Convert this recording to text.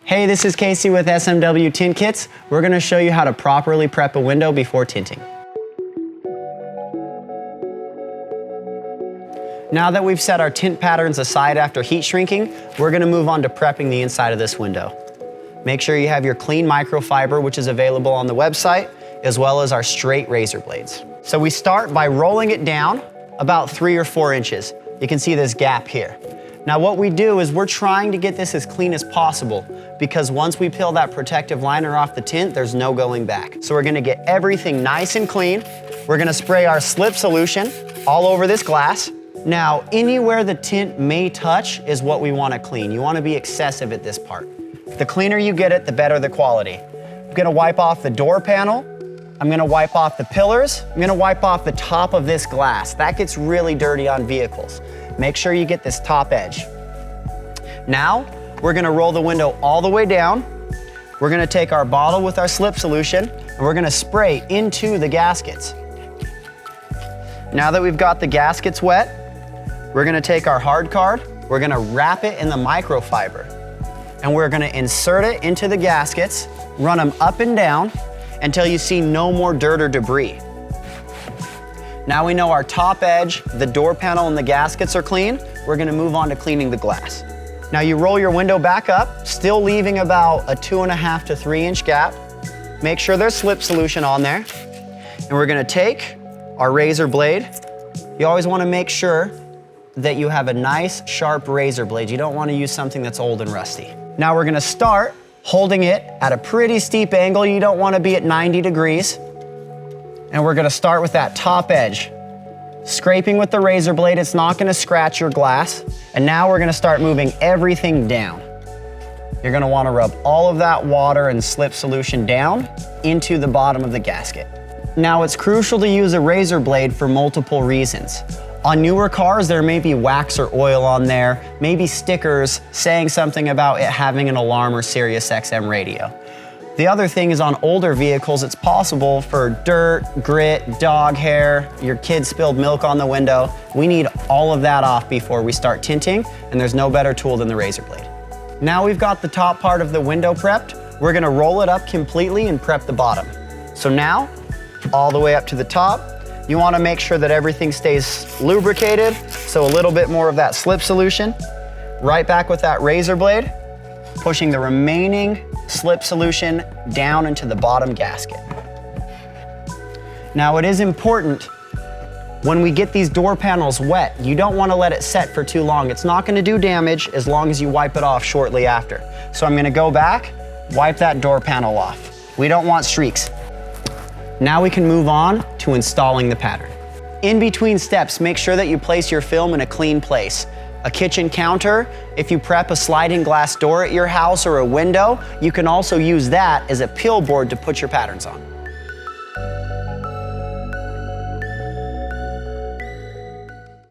Hey, this is Casey with SMW Tint Kits. We're gonna show you how to properly prep a window before tinting. Now that we've set our tint patterns aside after heat shrinking, we're gonna move on to prepping the inside of this window. Make sure you have your clean microfiber, which is available on the website, as well as our straight razor blades. So we start by rolling it down about 3 or 4 inches. You can see this gap here. Now what we do is we're trying to get this as clean as possible because once we peel that protective liner off the tint, there's no going back. So we're gonna get everything nice and clean. We're gonna spray our slip solution all over this glass. Now, anywhere the tint may touch is what we wanna clean. You wanna be excessive at this part. The cleaner you get it, the better the quality. I'm gonna wipe off the door panel. I'm gonna wipe off the pillars. I'm gonna wipe off the top of this glass. That gets really dirty on vehicles. Make sure you get this top edge. Now, we're gonna roll the window all the way down. We're gonna take our bottle with our slip solution and we're gonna spray into the gaskets. Now that we've got the gaskets wet, we're gonna take our hard card, we're gonna wrap it in the microfiber, and we're gonna insert it into the gaskets, run them up and down until you see no more dirt or debris. Now we know our top edge, the door panel, and the gaskets are clean. We're gonna move on to cleaning the glass. Now you roll your window back up, still leaving about a 2.5 to 3 inch gap. Make sure there's slip solution on there. And we're gonna take our razor blade. You always wanna make sure that you have a nice, sharp razor blade. You don't wanna use something that's old and rusty. Now we're gonna start holding it at a pretty steep angle. You don't wanna be at 90 degrees. And we're gonna start with that top edge. Scraping with the razor blade, it's not gonna scratch your glass. And now we're gonna start moving everything down. You're gonna wanna rub all of that water and slip solution down into the bottom of the gasket. Now it's crucial to use a razor blade for multiple reasons. On newer cars, there may be wax or oil on there, maybe stickers saying something about it having an alarm or Sirius XM radio. The other thing is on older vehicles, it's possible for dirt, grit, dog hair, your kid spilled milk on the window. We need all of that off before we start tinting, and there's no better tool than the razor blade. Now we've got the top part of the window prepped, we're gonna roll it up completely and prep the bottom. So now, all the way up to the top, you wanna make sure that everything stays lubricated, so a little bit more of that slip solution. Right back with that razor blade, pushing the remaining slip solution down into the bottom gasket. Now it is important when we get these door panels wet, you don't want to let it set for too long. It's not going to do damage as long as you wipe it off shortly after. So I'm going to go back, wipe that door panel off. We don't want streaks. Now we can move on to installing the pattern. In between steps, make sure that you place your film in a clean place. A kitchen counter, if you prep a sliding glass door at your house or a window, you can also use that as a peel board to put your patterns on.